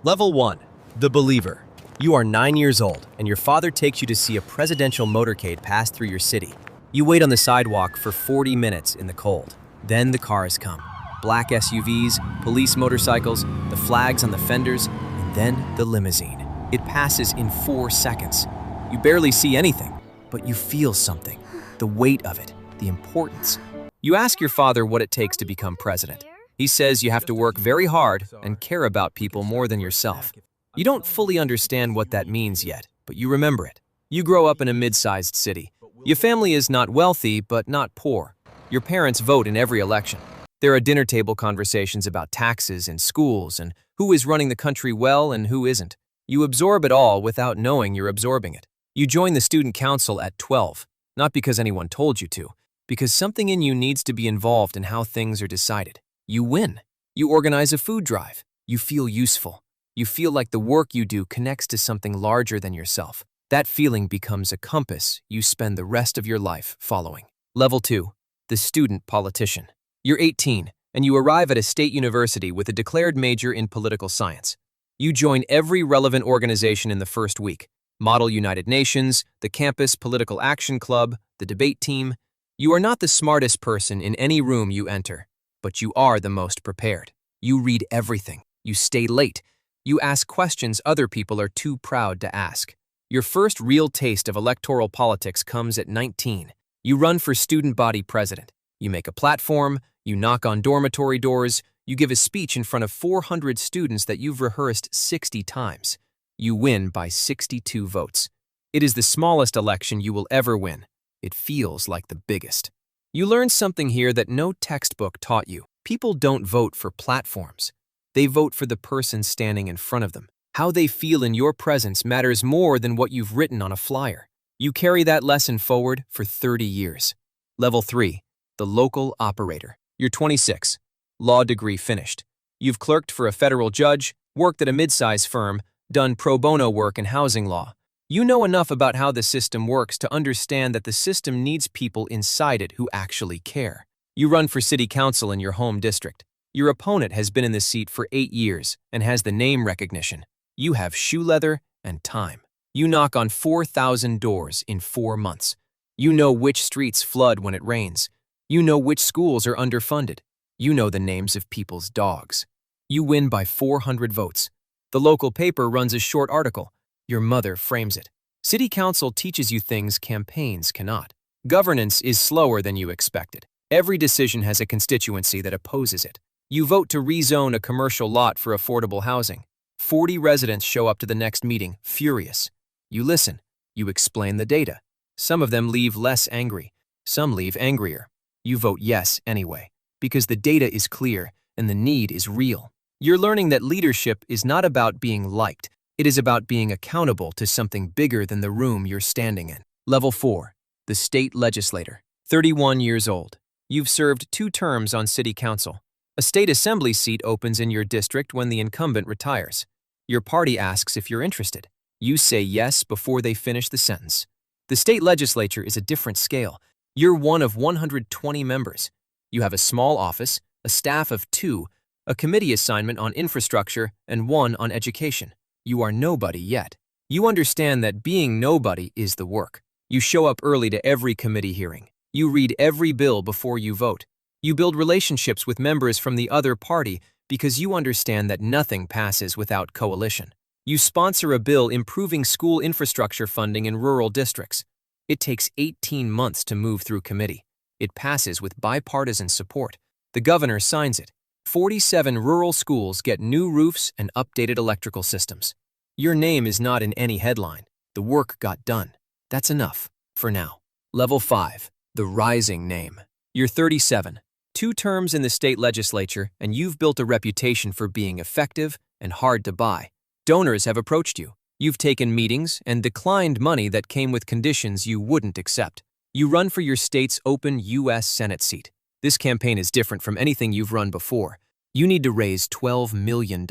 Level 1. The Believer. You are 9 years old, and your father takes you to see a presidential motorcade pass through your city. You wait on the sidewalk for 40 minutes in the cold. Then the cars come. Black SUVs, police motorcycles, the flags on the fenders, and then the limousine. It passes in 4 seconds. You barely see anything, but you feel something. The weight of it, the importance. You ask your father what it takes to become president. He says you have to work very hard and care about people more than yourself. You don't fully understand what that means yet, but you remember it. You grow up in a mid-sized city. Your family is not wealthy, but not poor. Your parents vote in every election. There are dinner table conversations about taxes and schools and who is running the country well and who isn't. You absorb it all without knowing you're absorbing it. You join the student council at 12, not because anyone told you to, because something in you needs to be involved in how things are decided. You win. You organize a food drive. You feel useful. You feel like the work you do connects to something larger than yourself. That feeling becomes a compass you spend the rest of your life following. Level 2. The Student Politician. You're 18, and you arrive at a state university with a declared major in political science. You join every relevant organization in the first week. Model United Nations, the Campus Political Action Club, the debate team. You are not the smartest person in any room you enter, but you are the most prepared. You read everything. You stay late. You ask questions other people are too proud to ask. Your first real taste of electoral politics comes at 19. You run for student body president. You make a platform, you knock on dormitory doors, you give a speech in front of 400 students that you've rehearsed 60 times. You win by 62 votes. It is the smallest election you will ever win. It feels like the biggest. You learn something here that no textbook taught you. People don't vote for platforms. They vote for the person standing in front of them. How they feel in your presence matters more than what you've written on a flyer. You carry that lesson forward for 30 years. Level 3. The Local Operator. You're 26. Law degree finished. You've clerked for a federal judge, worked at a mid-size firm, done pro bono work in housing law. You know enough about how the system works to understand that the system needs people inside it who actually care. You run for city council in your home district. Your opponent has been in the seat for 8 years and has the name recognition. You have shoe leather and time. You knock on 4,000 doors in 4 months. You know which streets flood when it rains. You know which schools are underfunded. You know the names of people's dogs. You win by 400 votes. The local paper runs a short article. Your mother frames it. City council teaches you things campaigns cannot. Governance is slower than you expected. Every decision has a constituency that opposes it. You vote to rezone a commercial lot for affordable housing. 40 residents show up to the next meeting, furious. You listen. You explain the data. Some of them leave less angry. Some leave angrier. You vote yes anyway, because the data is clear and the need is real. You're learning that leadership is not about being liked. It is about being accountable to something bigger than the room you're standing in. Level 4. The State Legislator. 31 years old. You've served 2 terms on city council. A state assembly seat opens in your district when the incumbent retires. Your party asks if you're interested. You say yes before they finish the sentence. The state legislature is a different scale. You're one of 120 members. You have a small office, a staff of 2, a committee assignment on infrastructure, and 1 on education. You are nobody yet. You understand that being nobody is the work. You show up early to every committee hearing. You read every bill before you vote. You build relationships with members from the other party because you understand that nothing passes without coalition. You sponsor a bill improving school infrastructure funding in rural districts. It takes 18 months to move through committee. It passes with bipartisan support. The governor signs it. 47 rural schools get new roofs and updated electrical systems. Your name is not in any headline. The work got done. That's enough, for now. Level 5. The Rising Name. You're 37. 2 terms in the state legislature, and you've built a reputation for being effective and hard to buy. Donors have approached you. You've taken meetings and declined money that came with conditions you wouldn't accept. You run for your state's open U.S. Senate seat. This campaign is different from anything you've run before. You need to raise $12 million.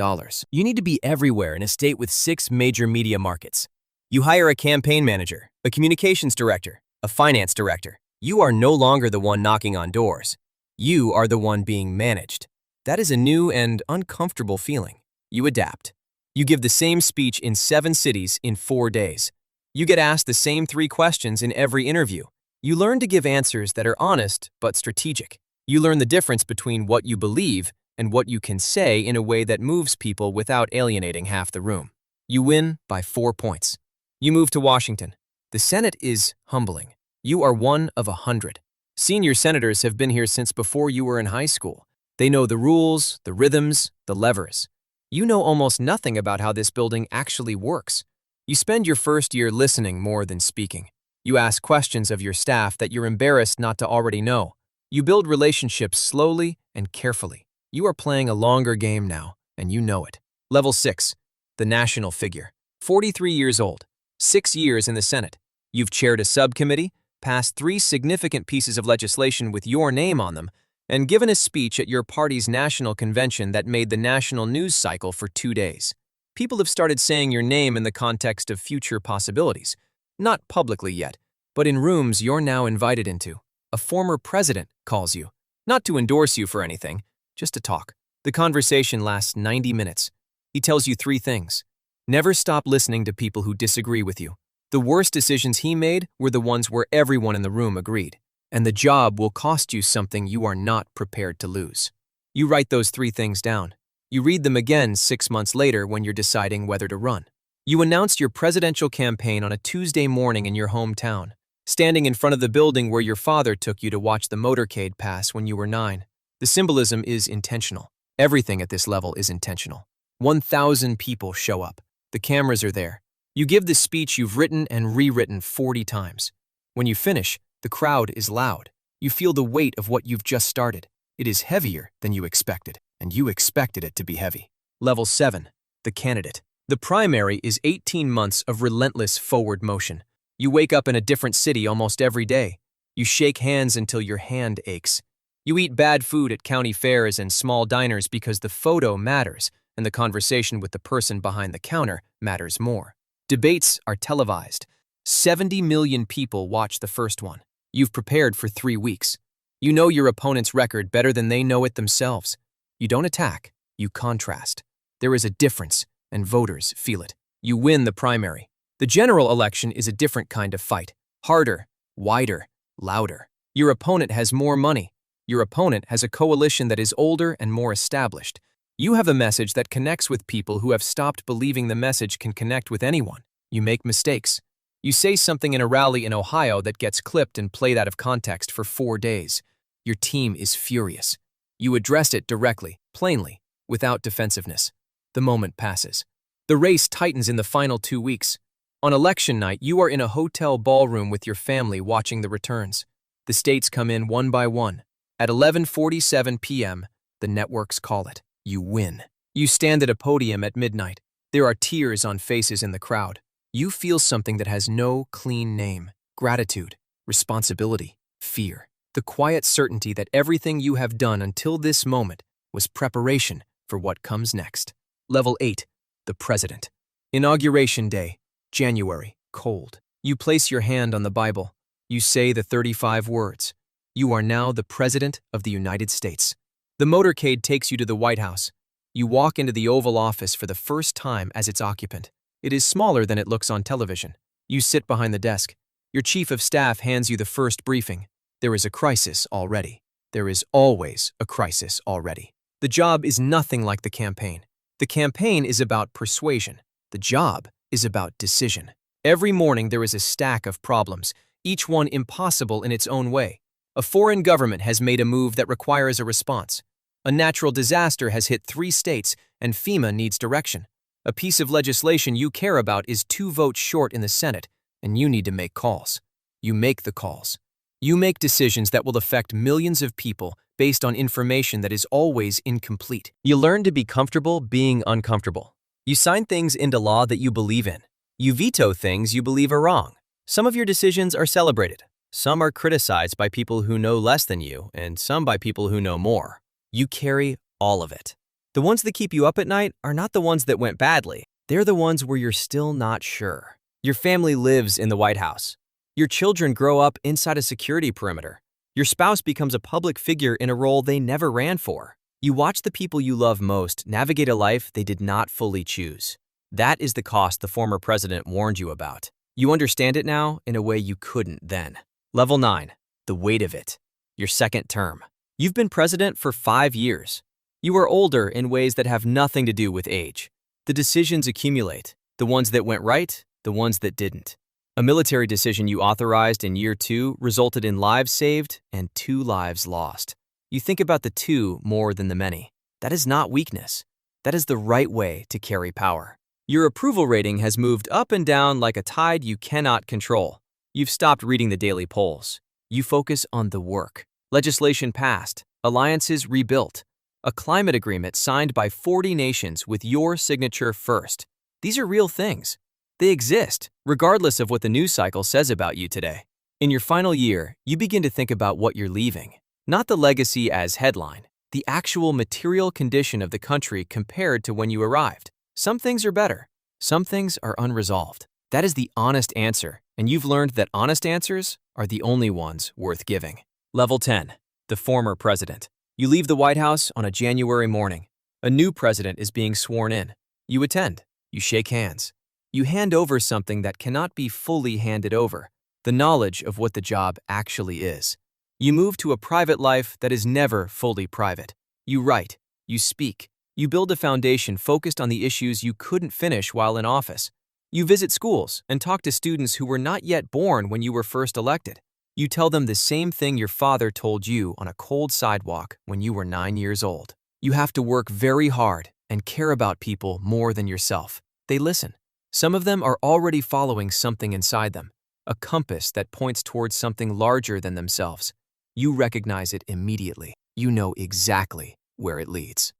You need to be everywhere in a state with 6 major media markets. You hire a campaign manager, a communications director, a finance director. You are no longer the one knocking on doors. You are the one being managed. That is a new and uncomfortable feeling. You adapt. You give the same speech in 7 cities in 4 days. You get asked the same 3 questions in every interview. You learn to give answers that are honest but strategic. You learn the difference between what you believe and what you can say in a way that moves people without alienating half the room. You win by 4 points. You move to Washington. The Senate is humbling. You are one of 100. Senior senators have been here since before you were in high school. They know the rules, the rhythms, the levers. You know almost nothing about how this building actually works. You spend your first year listening more than speaking. You ask questions of your staff that you're embarrassed not to already know. You build relationships slowly and carefully. You are playing a longer game now, and you know it. Level 6. The national figure. 43 years old. 6 years in the Senate. You've chaired a subcommittee, passed 3 significant pieces of legislation with your name on them, and given a speech at your party's national convention that made the national news cycle for 2 days. People have started saying your name in the context of future possibilities. Not publicly yet, but in rooms you're now invited into. A former president calls you. Not to endorse you for anything, just to talk. The conversation lasts 90 minutes. He tells you 3 things. Never stop listening to people who disagree with you. The worst decisions he made were the ones where everyone in the room agreed. And the job will cost you something you are not prepared to lose. You write those 3 things down. You read them again 6 months later when you're deciding whether to run. You announced your presidential campaign on a Tuesday morning in your hometown, standing in front of the building where your father took you to watch the motorcade pass when you were 9. The symbolism is intentional. Everything at this level is intentional. 1,000 people show up. The cameras are there. You give the speech you've written and rewritten 40 times. When you finish, the crowd is loud. You feel the weight of what you've just started. It is heavier than you expected, and you expected it to be heavy. Level 7. The candidate. The primary is 18 months of relentless forward motion. You wake up in a different city almost every day. You shake hands until your hand aches. You eat bad food at county fairs and small diners because the photo matters, and the conversation with the person behind the counter matters more. Debates are televised. 70 million people watch the first one. You've prepared for 3 weeks. You know your opponent's record better than they know it themselves. You don't attack, you contrast. There is a difference, and voters feel it. You win the primary. The general election is a different kind of fight. Harder, wider, louder. Your opponent has more money. Your opponent has a coalition that is older and more established. You have a message that connects with people who have stopped believing the message can connect with anyone. You make mistakes. You say something in a rally in Ohio that gets clipped and played out of context for 4 days. Your team is furious. You address it directly, plainly, without defensiveness. The moment passes. The race tightens in the final 2 weeks. On election night, you are in a hotel ballroom with your family watching the returns. The states come in one by one. At 11:47 p.m., the networks call it. You win. You stand at a podium at midnight. There are tears on faces in the crowd. You feel something that has no clean name. Gratitude, responsibility, fear. The quiet certainty that everything you have done until this moment was preparation for what comes next. Level 8. The President. Inauguration Day, January, cold. You place your hand on the Bible. You say the 35 words. You are now the President of the United States. The motorcade takes you to the White House. You walk into the Oval Office for the first time as its occupant. It is smaller than it looks on television. You sit behind the desk. Your chief of staff hands you the first briefing. There is a crisis already. There is always a crisis already. The job is nothing like the campaign. The campaign is about persuasion. The job is about decision. Every morning there is a stack of problems, each one impossible in its own way. A foreign government has made a move that requires a response. A natural disaster has hit 3 states, and FEMA needs direction. A piece of legislation you care about is 2 votes short in the Senate, and you need to make calls. You make the calls. You make decisions that will affect millions of people based on information that is always incomplete. You learn to be comfortable being uncomfortable. You sign things into law that you believe in. You veto things you believe are wrong. Some of your decisions are celebrated. Some are criticized by people who know less than you, and some by people who know more. You carry all of it. The ones that keep you up at night are not the ones that went badly. They're the ones where you're still not sure. Your family lives in the White House. Your children grow up inside a security perimeter. Your spouse becomes a public figure in a role they never ran for. You watch the people you love most navigate a life they did not fully choose. That is the cost the former president warned you about. You understand it now in a way you couldn't then. Level 9. The weight of it. Your second term. You've been president for 5 years. You are older in ways that have nothing to do with age. The decisions accumulate. The ones that went right, the ones that didn't. A military decision you authorized in year 2 resulted in lives saved and 2 lives lost. You think about the 2 more than the many. That is not weakness. That is the right way to carry power. Your approval rating has moved up and down like a tide you cannot control. You've stopped reading the daily polls. You focus on the work. Legislation passed. Alliances rebuilt. A climate agreement signed by 40 nations with your signature first. These are real things. They exist, regardless of what the news cycle says about you today. In your final year, you begin to think about what you're leaving. Not the legacy as headline, the actual material condition of the country compared to when you arrived. Some things are better. Some things are unresolved. That is the honest answer, and you've learned that honest answers are the only ones worth giving. Level 10. The former president. You leave the White House on a January morning. A new president is being sworn in. You attend. You shake hands. You hand over something that cannot be fully handed over, the knowledge of what the job actually is. You move to a private life that is never fully private. You write. You speak. You build a foundation focused on the issues you couldn't finish while in office. You visit schools and talk to students who were not yet born when you were first elected. You tell them the same thing your father told you on a cold sidewalk when you were 9 years old. You have to work very hard and care about people more than yourself. They listen. Some of them are already following something inside them, a compass that points towards something larger than themselves. You recognize it immediately. You know exactly where it leads.